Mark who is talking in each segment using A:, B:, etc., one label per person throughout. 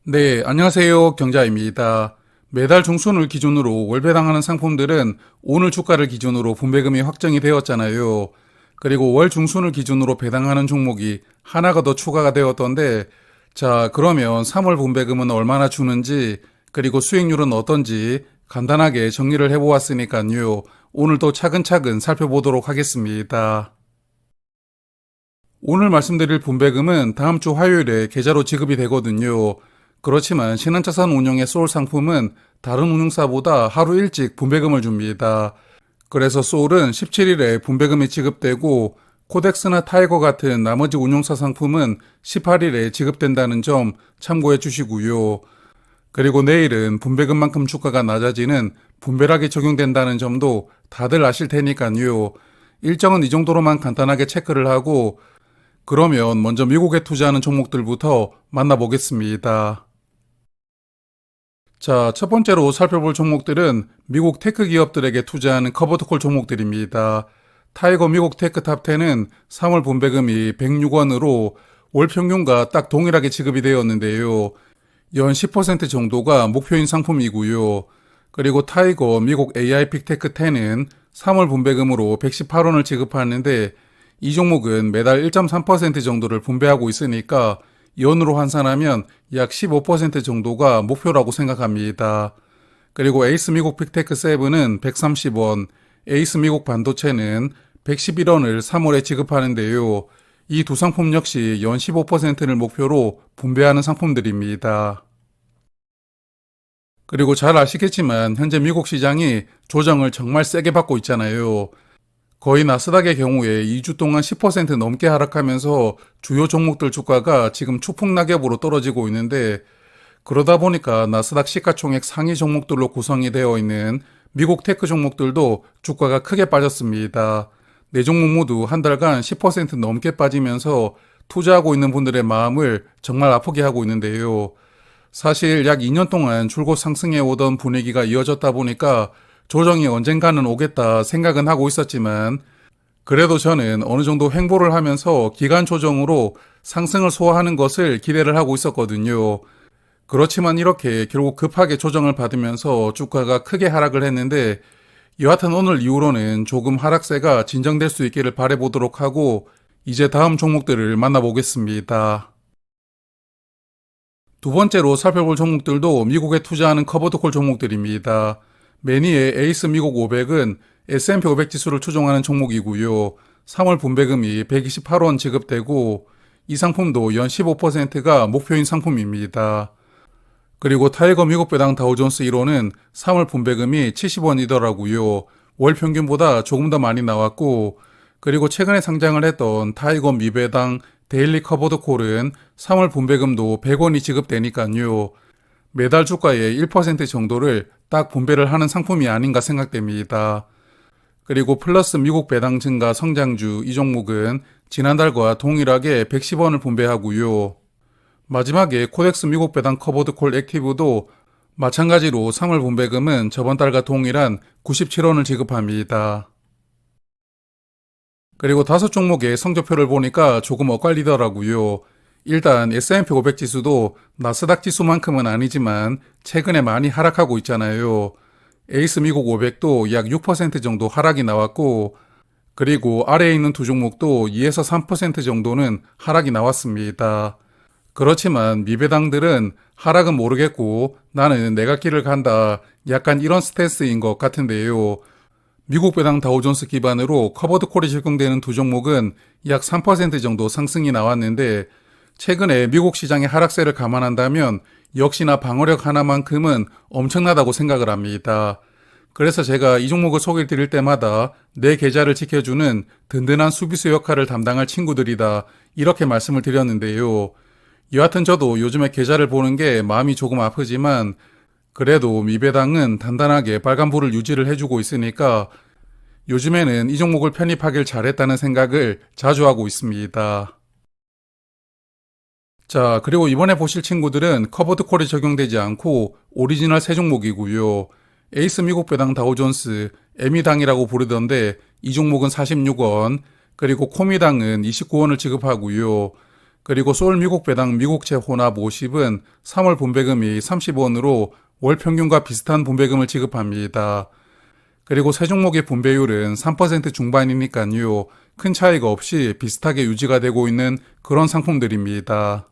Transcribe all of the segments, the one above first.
A: 네, 안녕하세요. 경자입니다. 매달 중순을 기준으로 월 배당하는 상품들은 오늘 주가를 기준으로 분배금이 확정이 되었잖아요. 그리고 월 중순을 기준으로 배당하는 종목이 하나가 더 추가가 되었던데, 자, 그러면 3월 분배금은 얼마나 주는지, 그리고 수익률은 어떤지 간단하게 정리를 해보았으니까요. 오늘도 차근차근 살펴보도록 하겠습니다. 오늘 말씀드릴 분배금은 다음 주 화요일에 계좌로 지급이 되거든요. 그렇지만 신한자산 운용의 소울 상품은 다른 운용사보다 하루 일찍 분배금을 줍니다. 그래서 소울은 17일에 분배금이 지급되고 코덱스나 타이거 같은 나머지 운용사 상품은 18일에 지급된다는 점 참고해 주시고요. 그리고 내일은 분배금만큼 주가가 낮아지는 분배락이 적용된다는 점도 다들 아실 테니까요. 일정은 이 정도로만 간단하게 체크를 하고 그러면 먼저 미국에 투자하는 종목들부터 만나보겠습니다. 자, 첫 번째로 살펴볼 종목들은 미국 테크 기업들에게 투자하는 커버드콜 종목들입니다. 타이거 미국 테크 탑10은 3월 분배금이 106원으로 월 평균과 딱 동일하게 지급이 되었는데요. 연 10% 정도가 목표인 상품이고요. 그리고 타이거 미국 AI 빅테크 10은 3월 분배금으로 118원을 지급하는데 이 종목은 매달 1.3% 정도를 분배하고 있으니까 연으로 환산하면 약 15% 정도가 목표라고 생각합니다. 그리고 에이스 미국 빅테크 7은 130원, 에이스 미국 반도체는 111원을 3월에 지급하는데요. 이 두 상품 역시 연 15%를 목표로 분배하는 상품들입니다. 그리고 잘 아시겠지만 현재 미국 시장이 조정을 정말 세게 받고 있잖아요. 거의 나스닥의 경우에 2주 동안 10% 넘게 하락하면서 주요 종목들 주가가 지금 추풍낙엽으로 떨어지고 있는데 그러다 보니까 나스닥 시가총액 상위 종목들로 구성이 되어 있는 미국 테크 종목들도 주가가 크게 빠졌습니다. 네 종목 모두 한 달간 10% 넘게 빠지면서 투자하고 있는 분들의 마음을 정말 아프게 하고 있는데요. 사실 약 2년 동안 줄곧 상승해 오던 분위기가 이어졌다 보니까 조정이 언젠가는 오겠다 생각은 하고 있었지만 그래도 저는 어느 정도 횡보를 하면서 기간 조정으로 상승을 소화하는 것을 기대를 하고 있었거든요. 그렇지만 이렇게 결국 급하게 조정을 받으면서 주가가 크게 하락을 했는데 여하튼 오늘 이후로는 조금 하락세가 진정될 수 있기를 바라보도록 하고 이제 다음 종목들을 만나보겠습니다. 두 번째로 살펴볼 종목들도 미국에 투자하는 커버드콜 종목들입니다. 매니의 에이스 미국 500은 S&P 500 지수를 추종하는 종목이고요. 3월 분배금이 128원 지급되고 이 상품도 연 15%가 목표인 상품입니다. 그리고 타이거 미국 배당 다우존스 1호는 3월 분배금이 70원이더라고요. 월 평균보다 조금 더 많이 나왔고 그리고 최근에 상장을 했던 타이거 미배당 데일리 커버드 콜은 3월 분배금도 100원이 지급되니까요. 매달 주가의 1% 정도를 딱 분배를 하는 상품이 아닌가 생각됩니다. 그리고 플러스 미국 배당 증가 성장주 이 종목은 지난달과 동일하게 110원을 분배하고요. 마지막에 코덱스 미국 배당 커버드 콜 액티브도 마찬가지로 3월 분배금은 저번 달과 동일한 97원을 지급합니다. 그리고 다섯 종목의 성적표를 보니까 조금 엇갈리더라고요. 일단 S&P 500 지수도 나스닥 지수만큼은 아니지만 최근에 많이 하락하고 있잖아요. 에이스 미국 500도 약 6% 정도 하락이 나왔고 그리고 아래에 있는 두 종목도 2에서 3% 정도는 하락이 나왔습니다. 그렇지만 미배당들은 하락은 모르겠고 나는 내가 길을 간다 약간 이런 스탠스인 것 같은데요. 미국 배당 다우존스 기반으로 커버드 콜이 적용되는 두 종목은 약 3% 정도 상승이 나왔는데 최근에 미국 시장의 하락세를 감안한다면 역시나 방어력 하나만큼은 엄청나다고 생각을 합니다. 그래서 제가 이 종목을 소개를 드릴 때마다 내 계좌를 지켜주는 든든한 수비수 역할을 담당할 친구들이다 이렇게 말씀을 드렸는데요. 여하튼 저도 요즘에 계좌를 보는 게 마음이 조금 아프지만 그래도 미배당은 단단하게 빨간불을 유지를 해주고 있으니까 요즘에는 이 종목을 편입하길 잘했다는 생각을 자주 하고 있습니다. 자, 그리고 이번에 보실 친구들은 커버드 콜이 적용되지 않고 오리지널 세 종목이고요. 에이스 미국 배당 다우존스, 에미당이라고 부르던데 이 종목은 46원, 그리고 코미당은 29원을 지급하고요. 그리고 솔 미국 배당 미국채 혼합 50은 3월 분배금이 30원으로 월 평균과 비슷한 분배금을 지급합니다. 그리고 세 종목의 분배율은 3% 중반이니까요. 큰 차이가 없이 비슷하게 유지가 되고 있는 그런 상품들입니다.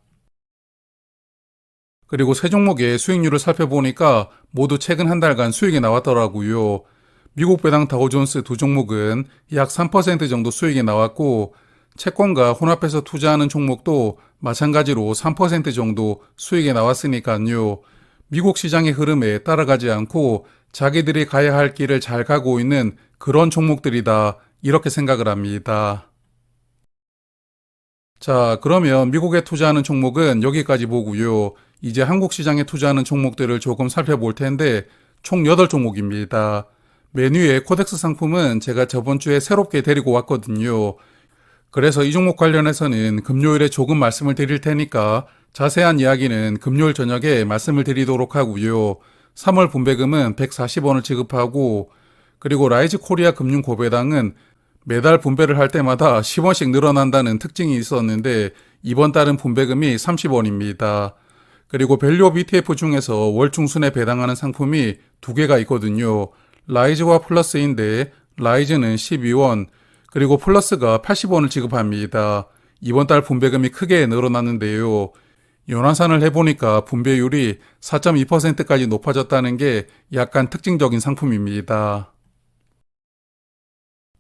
A: 그리고 세 종목의 수익률을 살펴보니까 모두 최근 한 달간 수익이 나왔더라고요. 미국 배당 다우존스 두 종목은 약 3% 정도 수익이 나왔고, 채권과 혼합해서 투자하는 종목도 마찬가지로 3% 정도 수익이 나왔으니까요. 미국 시장의 흐름에 따라가지 않고 자기들이 가야 할 길을 잘 가고 있는 그런 종목들이다, 이렇게 생각을 합니다. 자, 그러면 미국에 투자하는 종목은 여기까지 보고요. 이제 한국 시장에 투자하는 종목들을 조금 살펴볼 텐데 총 8종목입니다. 메뉴의 코덱스 상품은 제가 저번 주에 새롭게 데리고 왔거든요. 그래서 이 종목 관련해서는 금요일에 조금 말씀을 드릴 테니까 자세한 이야기는 금요일 저녁에 말씀을 드리도록 하고요. 3월 분배금은 140원을 지급하고, 그리고 라이즈 코리아 금융 고배당은 매달 분배를 할 때마다 10원씩 늘어난다는 특징이 있었는데 이번 달은 분배금이 30원입니다. 그리고 밸류업 ETF 중에서 월 중순에 배당하는 상품이 두 개가 있거든요. 라이즈와 플러스인데 라이즈는 12원, 그리고 플러스가 80원을 지급합니다. 이번 달 분배금이 크게 늘어났는데요. 연환산을 해보니까 분배율이 4.2%까지 높아졌다는 게 약간 특징적인 상품입니다.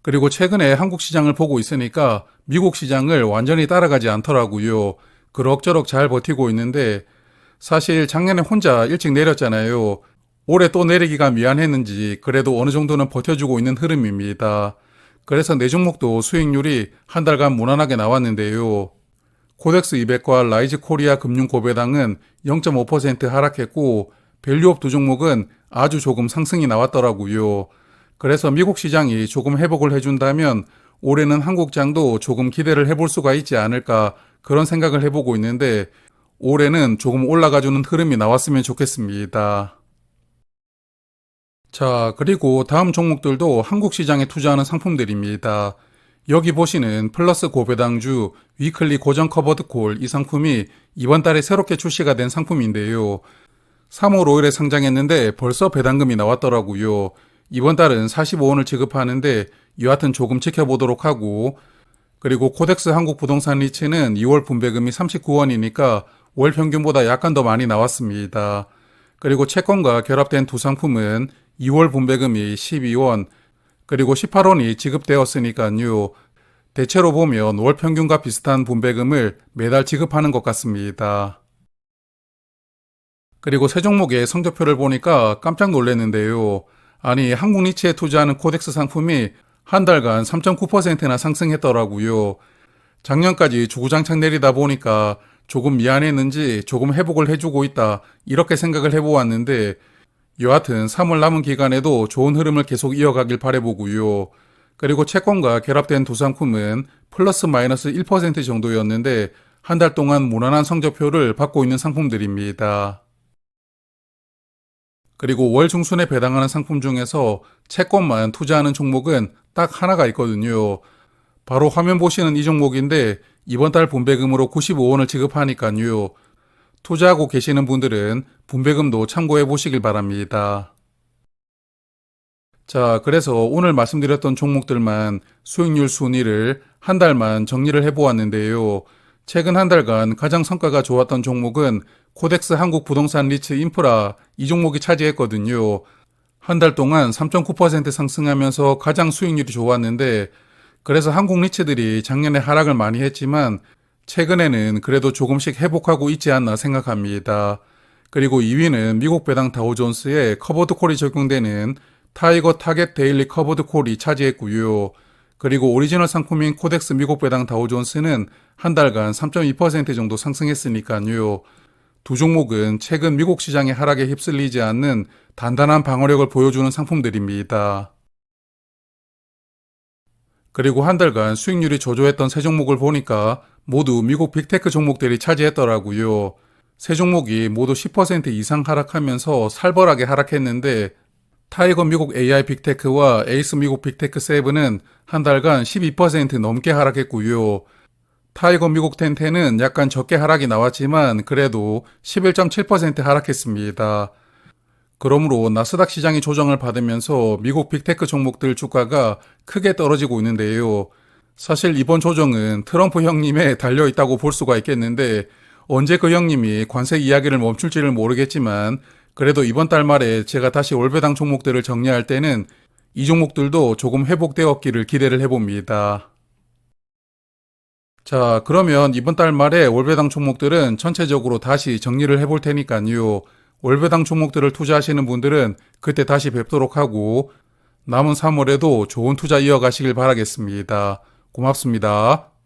A: 그리고 최근에 한국 시장을 보고 있으니까 미국 시장을 완전히 따라가지 않더라고요. 그럭저럭 잘 버티고 있는데 사실 작년에 혼자 일찍 내렸잖아요. 올해 또 내리기가 미안했는지 그래도 어느 정도는 버텨주고 있는 흐름입니다. 그래서 네 종목도 수익률이 한 달간 무난하게 나왔는데요. 코덱스 200과 라이즈 코리아 금융 고배당은 0.5% 하락했고 밸류업 두 종목은 아주 조금 상승이 나왔더라고요. 그래서 미국 시장이 조금 회복을 해준다면 올해는 한국장도 조금 기대를 해볼 수가 있지 않을까 그런 생각을 해보고 있는데 올해는 조금 올라가주는 흐름이 나왔으면 좋겠습니다. 자, 그리고 다음 종목들도 한국 시장에 투자하는 상품들입니다. 여기 보시는 플러스 고배당주 위클리 고정 커버드 콜 이 상품이 이번 달에 새롭게 출시가 된 상품인데요. 3월 5일에 상장했는데 벌써 배당금이 나왔더라고요. 이번 달은 45원을 지급하는데 여하튼 조금 지켜보도록 하고, 그리고 코덱스 한국부동산 리츠는 2월 분배금이 39원이니까 월 평균보다 약간 더 많이 나왔습니다. 그리고 채권과 결합된 두 상품은 2월 분배금이 12원, 그리고 18원이 지급되었으니까요. 대체로 보면 월 평균과 비슷한 분배금을 매달 지급하는 것 같습니다. 그리고 세 종목의 성적표를 보니까 깜짝 놀랐는데요. 아니, 한국 리츠에 투자하는 코덱스 상품이 한 달간 3.9%나 상승했더라고요. 작년까지 주구장창 내리다 보니까 조금 미안했는지 조금 회복을 해주고 있다, 이렇게 생각을 해보았는데 여하튼 3월 남은 기간에도 좋은 흐름을 계속 이어가길 바라보고요. 그리고 채권과 결합된 두 상품은 플러스 마이너스 1% 정도였는데 한 달 동안 무난한 성적표를 받고 있는 상품들입니다. 그리고 월 중순에 배당하는 상품 중에서 채권만 투자하는 종목은 딱 하나가 있거든요. 바로 화면 보시는 이 종목인데 이번 달 분배금으로 95원을 지급하니까요. 투자하고 계시는 분들은 분배금도 참고해 보시길 바랍니다. 자, 그래서 오늘 말씀드렸던 종목들만 수익률 순위를 한 달만 정리를 해보았는데요. 최근 한 달간 가장 성과가 좋았던 종목은 코덱스 한국부동산 리츠 인프라 이 종목이 차지했거든요. 한 달 동안 3.9% 상승하면서 가장 수익률이 좋았는데 그래서 한국 리츠들이 작년에 하락을 많이 했지만 최근에는 그래도 조금씩 회복하고 있지 않나 생각합니다. 그리고 2위는 미국 배당 다우존스의 커버드 콜이 적용되는 타이거 타겟 데일리 커버드 콜이 차지했고요. 그리고 오리지널 상품인 코덱스 미국 배당 다우존스는 한 달간 3.2% 정도 상승했으니까요. 두 종목은 최근 미국 시장의 하락에 휩쓸리지 않는 단단한 방어력을 보여주는 상품들입니다. 그리고 한 달간 수익률이 저조했던 세 종목을 보니까 모두 미국 빅테크 종목들이 차지했더라고요. 세 종목이 모두 10% 이상 하락하면서 살벌하게 하락했는데 타이거 미국 AI 빅테크와 에이스 미국 빅테크 세븐은 한 달간 12% 넘게 하락했고요. 타이거 미국 텐텐은 약간 적게 하락이 나왔지만 그래도 11.7% 하락했습니다. 그러므로 나스닥 시장이 조정을 받으면서 미국 빅테크 종목들 주가가 크게 떨어지고 있는데요. 사실 이번 조정은 트럼프 형님에 달려있다고 볼 수가 있겠는데 언제 그 형님이 관세 이야기를 멈출지를 모르겠지만 그래도 이번 달 말에 제가 다시 월배당 종목들을 정리할 때는 이 종목들도 조금 회복되었기를 기대를 해봅니다. 자, 그러면 이번 달 말에 월배당 종목들은 전체적으로 다시 정리를 해볼 테니까요. 월배당 종목들을 투자하시는 분들은 그때 다시 뵙도록 하고 남은 3월에도 좋은 투자 이어가시길 바라겠습니다. 고맙습니다.